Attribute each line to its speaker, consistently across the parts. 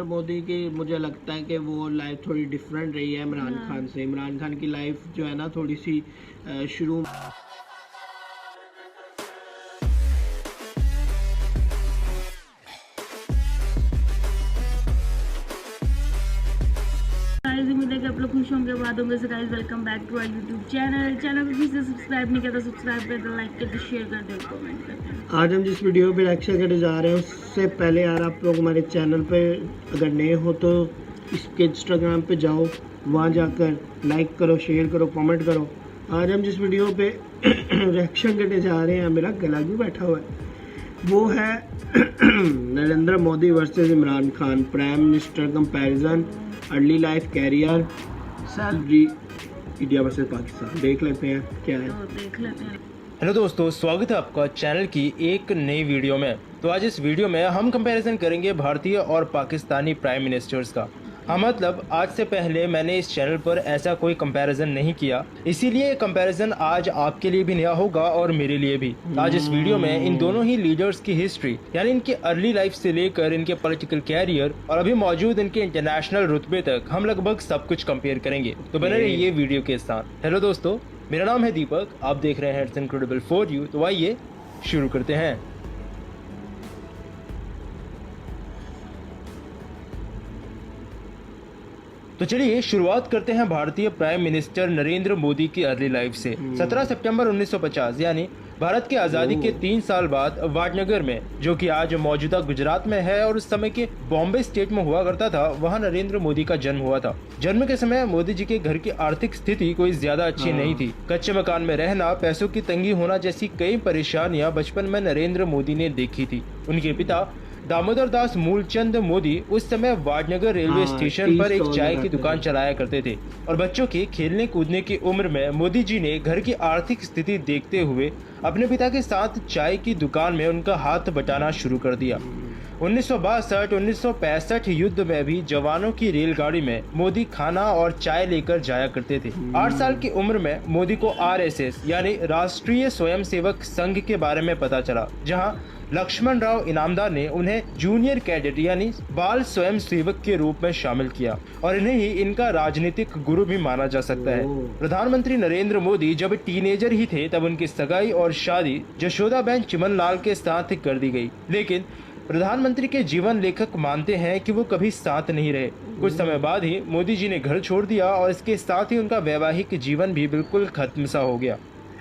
Speaker 1: मोदी की मुझे लगता है कि वो लाइफ थोड़ी डिफरेंट रही है इमरान खान से। इमरान खान की लाइफ जो है ना थोड़ी सी शुरू
Speaker 2: गाइस उम्मीद है कि आप लोग खुश होंगे, बाद होंगे। So guys welcome back to our YouTube channel को फिर से सब्सक्राइब नहीं किया तो सब्सक्राइब कर दो, लाइक कर दो, शेयर कर दो, कमेंट कर दो।
Speaker 1: आज हम जिस वीडियो पे रिएक्शन करने जा रहे हैं उससे पहले यार आप लोग हमारे चैनल पे अगर नए हो तो इसके इंस्टाग्राम पे जाओ, वहाँ जाकर लाइक करो, शेयर करो, कमेंट करो। आज हम जिस वीडियो पे रिएक्शन करने जा रहे हैं, मेरा गला भी बैठा हुआ है, वो है Narendra Modi versus Imran Khan, prime minister comparison, early life career, salary, India versus Pakistan. देख लेते हैं क्या है।
Speaker 2: तो देख लेते हैं।
Speaker 3: हेलो दोस्तों, स्वागत है आपका चैनल की एक नई वीडियो में। तो आज इस वीडियो में हम कंपैरिजन करेंगे भारतीय और पाकिस्तानी प्राइम मिनिस्टर्स का। हाँ, मतलब आज से पहले मैंने इस चैनल पर ऐसा कोई कंपैरिजन नहीं किया, इसीलिए ये कंपैरिजन आज आपके लिए भी नया होगा और मेरे लिए भी। आज इस वीडियो में इन दोनों ही लीडर्स की हिस्ट्री, यानी इनकी अर्ली लाइफ से लेकर इनके पॉलिटिकल कैरियर और अभी मौजूद इनके इंटरनेशनल रुतबे तक हम लगभग सब कुछ कंपेयर करेंगे। तो बने रहिए वीडियो के साथ। हेलो दोस्तों, मेरा नाम है दीपक, आप देख रहे हैं इट्स इनक्रेडिबल फॉर यू। तो आइए शुरू करते हैं। तो चलिए शुरुआत करते हैं भारतीय प्राइम मिनिस्टर नरेंद्र मोदी की अर्ली लाइफ से। 17 सितंबर 1950 यानी भारत की आज़ादी के 3 साल बाद वाडनगर में, जो कि आज मौजूदा गुजरात में है और उस समय के बॉम्बे स्टेट में हुआ करता था, वहां नरेंद्र मोदी का जन्म हुआ था। जन्म के समय मोदी जी के घर की आर्थिक स्थिति कोई ज्यादा अच्छी नहीं थी। कच्चे मकान में रहना, पैसों की तंगी होना जैसी कई परेशानियां बचपन में नरेंद्र मोदी ने देखी थी। उनके पिता दामोदर दास मूलचंद मोदी उस समय वाडनगर रेलवे स्टेशन पर एक चाय की दुकान चलाया करते थे और बच्चों के खेलने कूदने की उम्र में मोदी जी ने घर की आर्थिक स्थिति देखते हुए अपने पिता के साथ चाय की दुकान में उनका हाथ बटाना शुरू कर दिया। 1962-1965 युद्ध में भी जवानों की रेलगाड़ी में मोदी खाना और चाय लेकर जाया करते थे। 8 साल की उम्र में मोदी को RSS यानी राष्ट्रीय स्वयंसेवक संघ के बारे में पता चला, जहां लक्ष्मण राव इनामदार ने उन्हें जूनियर कैडेट यानी बाल स्वयं सेवक के रूप में शामिल किया और इन्हें ही इनका राजनीतिक गुरु भी माना जा सकता है। प्रधानमंत्री नरेंद्र मोदी जब टीनेजर ही थे तब उनकी सगाई और शादी जशोदाबेन चिमनलाल के साथ कर दी गई, लेकिन प्रधानमंत्री के जीवन लेखक मानते हैं कि वो कभी साथ नहीं रहे। कुछ समय बाद ही मोदी जी ने घर छोड़ दिया और इसके साथ ही उनका वैवाहिक जीवन भी बिल्कुल खत्म सा हो गया।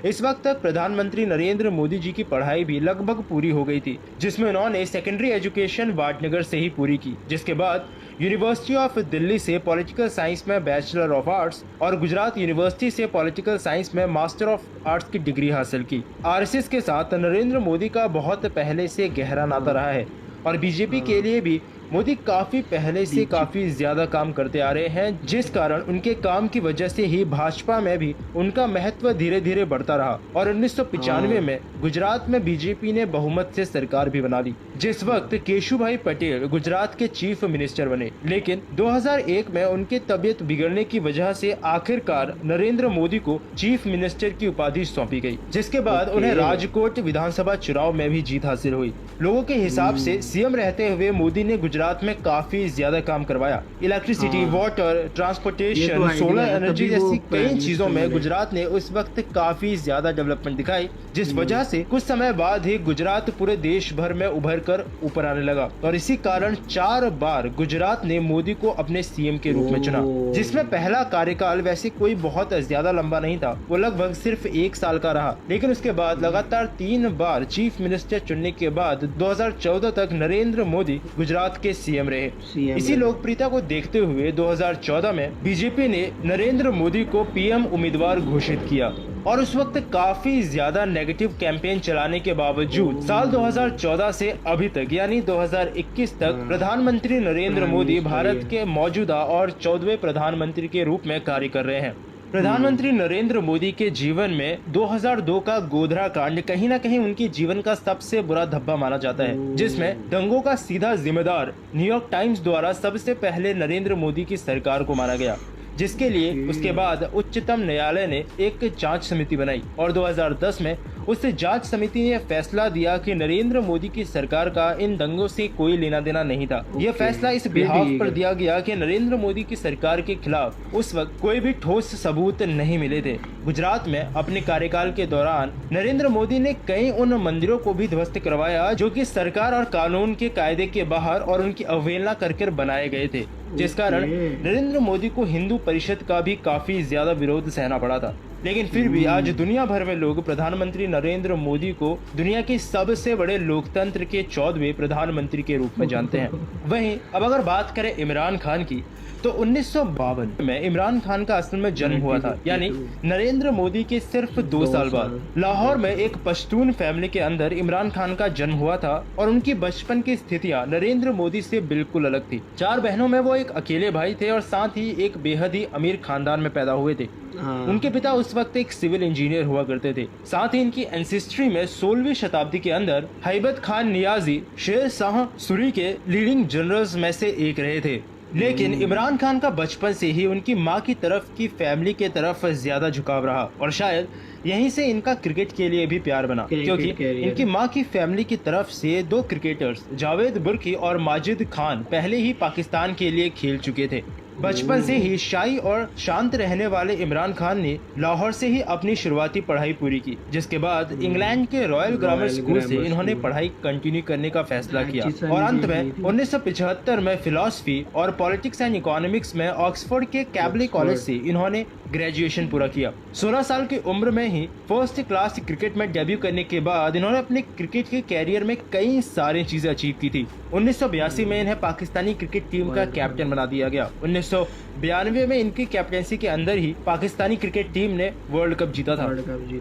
Speaker 3: इस वक्त तक प्रधानमंत्री नरेंद्र मोदी जी की पढ़ाई भी लगभग पूरी हो गई थी, जिसमें उन्होंने सेकेंडरी एजुकेशन वाडनगर से ही पूरी की, जिसके बाद यूनिवर्सिटी ऑफ दिल्ली से पॉलिटिकल साइंस में बैचलर ऑफ आर्ट्स और गुजरात यूनिवर्सिटी से पॉलिटिकल साइंस में मास्टर ऑफ आर्ट्स की डिग्री हासिल की। RSS के साथ नरेंद्र मोदी का बहुत पहले से गहरा नाता रहा है और बीजेपी के लिए भी मोदी काफी पहले से काफी ज्यादा काम करते आ रहे हैं, जिस कारण उनके काम की वजह से ही भाजपा में भी उनका महत्व धीरे धीरे बढ़ता रहा और 1995 में गुजरात में बीजेपी ने बहुमत से सरकार भी बना ली, जिस वक्त केशुभाई पटेल गुजरात के चीफ मिनिस्टर बने। लेकिन 2001 में उनके तबियत बिगड़ने की वजह से आखिरकार नरेंद्र मोदी को चीफ मिनिस्टर की उपाधि सौंपी गई, जिसके बाद उन्हें राजकोट विधानसभा चुनाव में भी जीत हासिल हुई। लोगों के हिसाब से सीएम रहते हुए मोदी ने गुजरात में काफी ज्यादा काम करवाया। Electricity, water, transportation, solar energy जैसी कई चीजों में गुजरात ने उस वक्त काफी ज्यादा डेवलपमेंट दिखाई, जिस वजह से कुछ समय बाद ही गुजरात पूरे देश भर में उभर कर ऊपर आने लगा और इसी कारण 4 बार गुजरात ने मोदी को अपने सीएम के रूप में चुना, जिसमें पहला कार्यकाल वैसे कोई बहुत ज्यादा लंबा नहीं था, वो लगभग सिर्फ 1 साल का रहा। लेकिन उसके बाद लगातार 3 बार चीफ मिनिस्टर चुनने के बाद 2014 तक नरेंद्र मोदी गुजरात के सीएम रहे। इसी लोकप्रियता को देखते हुए 2014 में बीजेपी ने नरेंद्र मोदी को पीएम उम्मीदवार घोषित किया और उस वक्त काफी ज्यादा नेगेटिव कैंपेन चलाने के बावजूद साल 2014 से अभी तक यानी 2021 तक प्रधानमंत्री नरेंद्र मोदी भारत के मौजूदा और 14वें प्रधानमंत्री के रूप में कार्य कर रहे हैं। प्रधानमंत्री नरेंद्र मोदी के जीवन में 2002 का गोधरा कांड कहीं न कहीं उनके जीवन का सबसे बुरा धब्बा माना जाता है, जिसमें दंगों का सीधा जिम्मेदार न्यूयॉर्क टाइम्स द्वारा सबसे पहले नरेंद्र मोदी की सरकार को माना गया, जिसके लिए उसके बाद उच्चतम न्यायालय ने एक जांच समिति बनाई और 2010 में उस जांच समिति ने फैसला दिया कि नरेंद्र मोदी की सरकार का इन दंगों से कोई लेना देना नहीं था। यह फैसला इस बिहाफ पर दिया गया कि नरेंद्र मोदी की सरकार के खिलाफ उस वक्त कोई भी ठोस सबूत नहीं मिले थे। गुजरात में अपने कार्यकाल के दौरान नरेंद्र मोदी ने कई उन मंदिरों को भी ध्वस्त करवाया जो कि सरकार और कानून के कायदे के बाहर और उनकी अवहेलना कर बनाए गए थे, जिस कारण नरेंद्र मोदी को हिंदू परिषद का भी काफी ज्यादा विरोध सहना पड़ा था। लेकिन फिर भी आज दुनिया भर में लोग प्रधानमंत्री नरेंद्र मोदी को दुनिया के सबसे बड़े लोकतंत्र के 14वें प्रधानमंत्री के रूप में जानते हैं। वहीं अब अगर बात करें इमरान खान की, तो 1952 में इमरान खान का असल में जन्म हुआ था, यानी नरेंद्र मोदी के सिर्फ 2 साल बाद लाहौर में एक पश्तून फैमिली के अंदर इमरान खान का जन्म हुआ था और उनकी बचपन की स्थितियां नरेंद्र मोदी से बिल्कुल अलग थी। 4 बहनों में वो एक अकेले भाई थे और साथ ही एक बेहद ही अमीर खानदान में पैदा हुए थे। उनके पिता उस वक्त एक सिविल इंजीनियर हुआ करते थे। साथ ही इनकी एंसेस्ट्री में 16वीं शताब्दी के अंदर हैबत खान नियाजी शेर शाह सूरी के लीडिंग जनरल्स में से एक रहे थे। लेकिन इमरान खान का बचपन से ही उनकी मां की तरफ की फैमिली के तरफ ज्यादा झुकाव रहा और शायद यहीं से इनका क्रिकेट के लिए भी प्यार बना, क्योंकि इनकी मां की फैमिली की तरफ से 2 क्रिकेटर्स जावेद बुर्की और माजिद खान पहले ही पाकिस्तान के लिए खेल चुके थे। बचपन से ही शाई और शांत रहने वाले इमरान खान ने लाहौर से ही अपनी शुरुआती पढ़ाई पूरी की, जिसके बाद इंग्लैंड के रॉयल ग्रामर स्कूल से इन्होंने पढ़ाई कंटिन्यू करने का फैसला किया और अंत में 1975 में फिलॉसफी और पॉलिटिक्स एंड इकोनॉमिक्स में ऑक्सफोर्ड के कैबले कॉलेज से इन्होंने ग्रेजुएशन पूरा किया। 16 साल की उम्र में ही फर्स्ट क्लास क्रिकेट में डेब्यू करने के बाद इन्होंने अपने क्रिकेट के कैरियर में कई सारी चीजें अचीव की थी। 1982 में इन्हें पाकिस्तानी क्रिकेट टीम का कैप्टन बना दिया गया। 1992 में इनकी कैप्टनसी के अंदर ही पाकिस्तानी क्रिकेट टीम ने वर्ल्ड कप जीता था।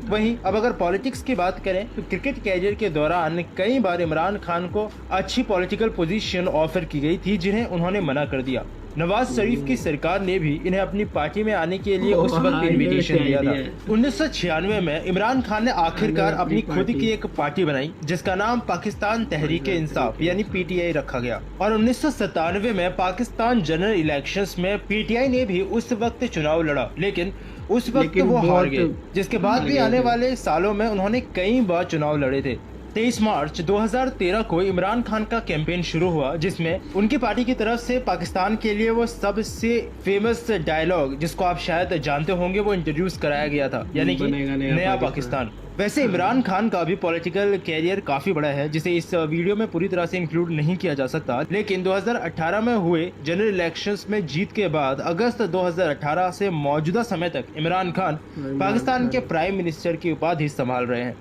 Speaker 3: वहीं अब अगर पॉलिटिक्स की बात करें तो क्रिकेट कैरियर के दौरान कई बार इमरान खान को अच्छी पॉलिटिकल पोजीशन ऑफर की गई थी, जिन्हें उन्होंने मना कर दिया। नवाज शरीफ की सरकार ने भी इन्हें अपनी पार्टी में आने के लिए उस वक्त इनविटेशन दिया था। 1996 में इमरान खान ने आखिरकार अपनी खुद की एक पार्टी बनाई जिसका नाम पाकिस्तान तहरीक इंसाफ यानी PTI रखा गया और 1997 में पाकिस्तान जनरल इलेक्शंस में PTI ने भी उस वक्त चुनाव लड़ा, लेकिन उस वक्त वो हार गए। जिसके बाद भी आने वाले सालों में उन्होंने कई बार चुनाव लड़े थे। 23 मार्च 2013 को इमरान खान का कैंपेन शुरू हुआ, जिसमें उनकी पार्टी की तरफ से पाकिस्तान के लिए वो सबसे फेमस डायलॉग, जिसको आप शायद जानते होंगे, वो इंट्रोड्यूस कराया गया था, यानी कि नया पाकिस्तान। वैसे इमरान खान का भी पॉलिटिकल कैरियर काफी बड़ा है, जिसे इस वीडियो में पूरी तरह से इंक्लूड नहीं किया जा सकता, लेकिन 2018 में हुए जनरल इलेक्शंस में जीत के बाद अगस्त 2018 से मौजूदा समय तक इमरान खान पाकिस्तान के प्राइम मिनिस्टर की उपाधि संभाल रहे हैं।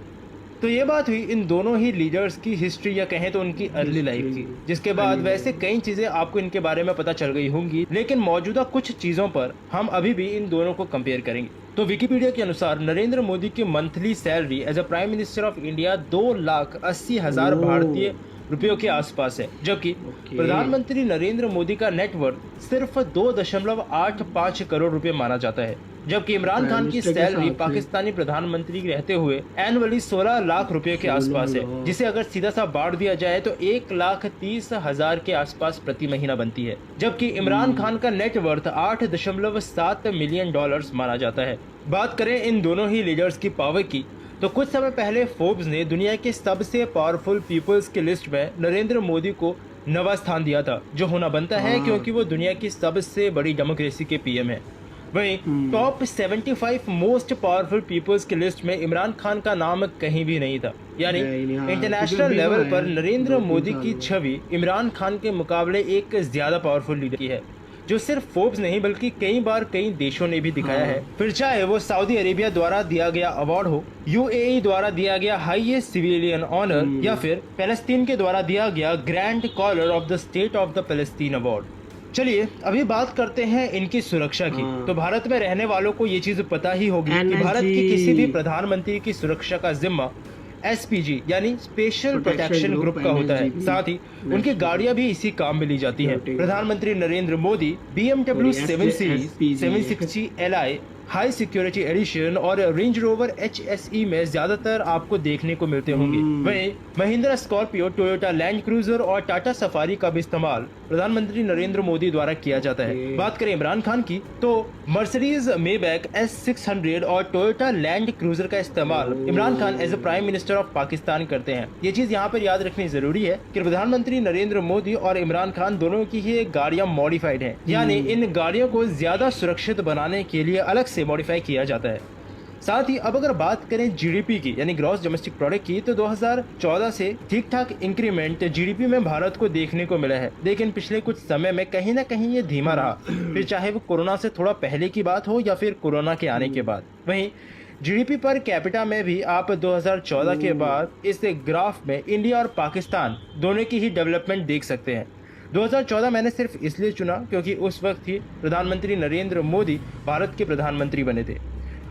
Speaker 3: तो ये बात हुई इन दोनों ही लीडर्स की हिस्ट्री या कहें तो उनकी अर्ली लाइफ की, जिसके बाद वैसे कई चीजें आपको इनके बारे में पता चल गई होंगी, लेकिन मौजूदा कुछ चीजों पर हम अभी भी इन दोनों को कंपेयर करेंगे। तो विकिपीडिया के अनुसार नरेंद्र मोदी की monthly salary as a prime minister of India 2,80,000 भारतीय रुपयों के आसपास है, जबकि प्रधानमंत्री नरेंद्र मोदी का नेटवर्थ सिर्फ 2.85 करोड़ रुपए माना जाता है, जबकि इमरान खान की सैलरी पाकिस्तानी प्रधानमंत्री रहते हुए एनुअली 16 लाख रुपए के आसपास है, जिसे अगर सीधा सा बांट दिया जाए तो 1,30,000 के आसपास प्रति महीना बनती है, जबकि इमरान खान का नेटवर्थ $8.7 मिलियन माना जाता है। बात करें इन दोनों ही लीडर्स की पावर की, तो कुछ समय पहले फोर्ब्स ने दुनिया के सबसे पावरफुल पीपल्स की लिस्ट में नरेंद्र मोदी को 9वां स्थान दिया था, जो होना बनता है क्योंकि वो दुनिया की सबसे बड़ी डेमोक्रेसी के PM है। वहीं टॉप 75 मोस्ट पावरफुल पीपल्स की लिस्ट में इमरान खान का नाम कहीं भी नहीं था, यानी इंटरनेशनल लेवल पर नरेंद्र मोदी की छवि इमरान खान के मुकाबले एक ज्यादा पावरफुल लीडर की है, जो सिर्फ फोर्ब्स नहीं बल्कि कई बार कई देशों ने भी दिखाया है। फिर चाहे वो सऊदी अरेबिया द्वारा दिया गया अवार्ड हो, UAE द्वारा दिया गया हाईएस्ट सिविलियन ऑनर, या फिर पैलेस्टीन के द्वारा दिया गया grand collar of the state of the Palestine award. चलिए अभी बात करते हैं इनकी सुरक्षा की। तो भारत में रहने वालों को ये चीज पता ही होगी कि भारत की किसी भी प्रधानमंत्री की सुरक्षा का जिम्मा SPG यानी स्पेशल प्रोटेक्शन ग्रुप का होता है। साथ ही उनकी गाड़ियां भी इसी काम में ली जाती हैं। प्रधानमंत्री Narendra Modi BMW 7 series, 760 Li, high security edition और रेंज रोवर HSE में ज्यादातर आपको देखने को मिलते होंगे। वहीं Mahindra Scorpio, Toyota Land Cruiser और टाटा सफारी का भी इस्तेमाल प्रधानमंत्री नरेंद्र मोदी द्वारा किया जाता है। बात करें इमरान खान की तो मर्सिडीज मेबैक S600 और टोयोटा लैंड क्रूजर का इस्तेमाल Imran Khan as a prime minister of Pakistan करते हैं। ये चीज यहाँ पर याद रखनी जरूरी है कि प्रधानमंत्री नरेंद्र मोदी और इमरान खान दोनों की ही गाड़ियां मॉडिफाइड हैं, यानी इन गाड़ियों को ज्यादा सुरक्षित बनाने के लिए अलग से मॉडिफाई किया जाता है। साथ ही अब अगर बात करें जीडीपी की यानी ग्रॉस डोमेस्टिक प्रोडक्ट की तो 2014 से ठीक ठाक इंक्रीमेंट जीडीपी में भारत को देखने को मिला है, लेकिन पिछले कुछ समय में कहीं ना कहीं ये धीमा रहा, फिर चाहे वो कोरोना से थोड़ा पहले की बात हो या फिर कोरोना के आने के बाद। वहीं जीडीपी पर कैपिटा में भी आप 2014 के बाद इस ग्राफ में इंडिया और पाकिस्तान दोनों की ही डेवलपमेंट देख सकते हैं। 2014 मैंने सिर्फ इसलिए चुना क्योंकि उस वक्त ही प्रधानमंत्री नरेंद्र मोदी भारत के प्रधानमंत्री बने थे।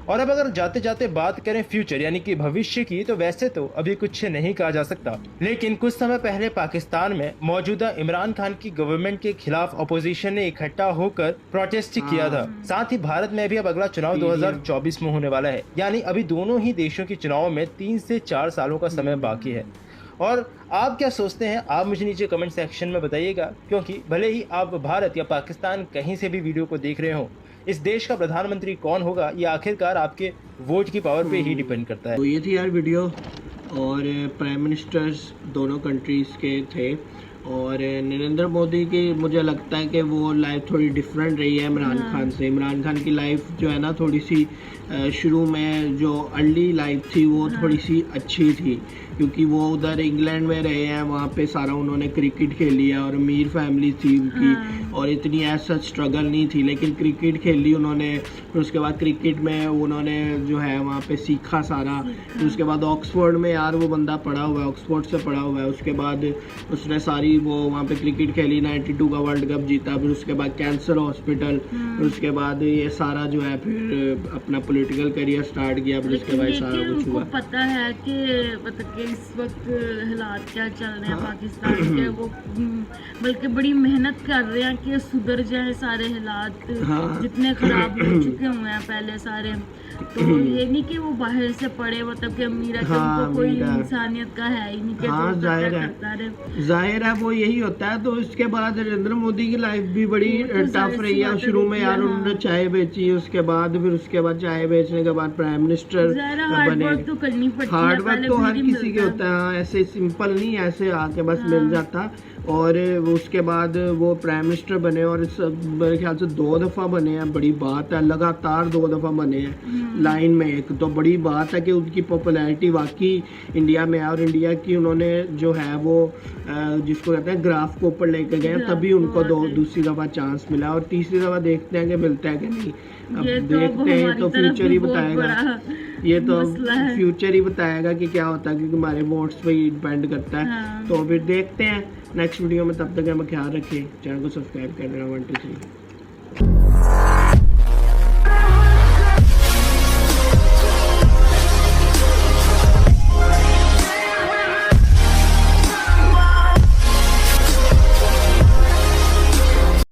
Speaker 3: और अब अगर जाते जाते बात करें फ्यूचर यानी कि भविष्य की, तो वैसे तो अभी कुछ नहीं कहा जा सकता, लेकिन कुछ समय पहले पाकिस्तान में मौजूदा इमरान खान की गवर्नमेंट के खिलाफ अपोजिशन ने इकट्ठा होकर प्रोटेस्ट किया था। साथ ही भारत में भी अब अगला चुनाव 2024 में होने वाला है, यानी अभी दोनों ही देशों के चुनाव में 3 से 4 सालों का समय बाकी है। और आप क्या सोचते हैं आप मुझे नीचे कमेंट सेक्शन में बताइएगा, क्योंकि भले ही आप भारत या पाकिस्तान कहीं से भी वीडियो को देख रहे हो, इस देश का प्रधानमंत्री कौन होगा ये आखिरकार आपके वोट की पावर पे ही डिपेंड करता है।
Speaker 1: तो ये थी यार वीडियो, और प्राइम मिनिस्टर्स दोनों कंट्रीज़ के थे, और नरेंद्र मोदी की मुझे लगता है कि वो लाइफ थोड़ी डिफरेंट रही है इमरान खान से। इमरान खान की लाइफ जो है ना थोड़ी सी शुरू में जो अर्ली लाइफ थी वो थोड़ी सी अच्छी थी, क्योंकि वो उधर इंग्लैंड में रहे हैं, वहाँ पे सारा उन्होंने क्रिकेट खेली है और अमीर फैमिली थी उनकी, और इतनी ऐसा स्ट्रगल नहीं थी, लेकिन क्रिकेट खेली उन्होंने। फिर उसके बाद क्रिकेट में उन्होंने जो है वहाँ पे सीखा सारा। फिर उसके बाद ऑक्सफोर्ड में यार वो बंदा पढ़ा हुआ है, ऑक्सफोर्ड से पढ़ा हुआ है। उसके बाद उसने सारी वो वहाँ पे क्रिकेट खेली, 92 का वर्ल्ड कप जीता। फिर उसके बाद कैंसर हॉस्पिटल, फिर उसके बाद ये सारा जो है फिर अपना पॉलिटिकल करियर स्टार्ट किया। फिर उसके बाद सारा कुछ हुआ।
Speaker 2: पता है कि मतलब कि इस वक्त हालात क्या चल रहे हैं पाकिस्तान के, वो बल्कि बड़ी मेहनत कर रहे हैं कि सुधर जाए सारे हालात, जितने खराब हो चुके हुए हैं पहले सारे। तो ये नहीं कि वो बाहर से पड़े मतलब कि अमीर है, उनको कोई इंसानियत का है ही नहीं कि
Speaker 1: जाहिर है वो यही होता है। तो इसके बाद नरेंद्र मोदी की लाइफ भी बड़ी टफ रही है। शुरू में यार उन्होंने चाय बेची, उसके बाद चाय बेचने के बाद प्राइम मिनिस्टर बने।
Speaker 2: हार्ड वर्क तो करनी पड़ती है,
Speaker 1: हार्ड वर्क तो हर किसी के होता है, ऐसे सिंपल नहीं ऐसे आके बस मिल जाता। और उसके बाद वो प्राइम मिनिस्टर बने, और मेरे ख्याल से 2 दफ़ा बने हैं। बड़ी बात है, लगातार 2 दफ़ा बने हैं लाइन में एक, तो बड़ी बात है कि उनकी पॉपुलैरिटी वाकई इंडिया में है। और इंडिया की उन्होंने जो है वो जिसको कहते हैं ग्राफ को ऊपर लेके गए, तभी उनको दूसरी दफ़ा चांस मिला। और तीसरी दफ़ा देखते हैं कि मिलता है कि नहीं। अब देखते हैं तो फ्यूचर ही बताएगा, ये तो फ्यूचर ही बताएगा कि क्या होता है, क्योंकि हमारे वोट्स पे ही डिपेंड करता है। तो फिर देखते हैं नेक्स्ट वीडियो में, तब तक हमें ख्याल रखें, चैनल को सब्सक्राइब कर देना 1 2 3।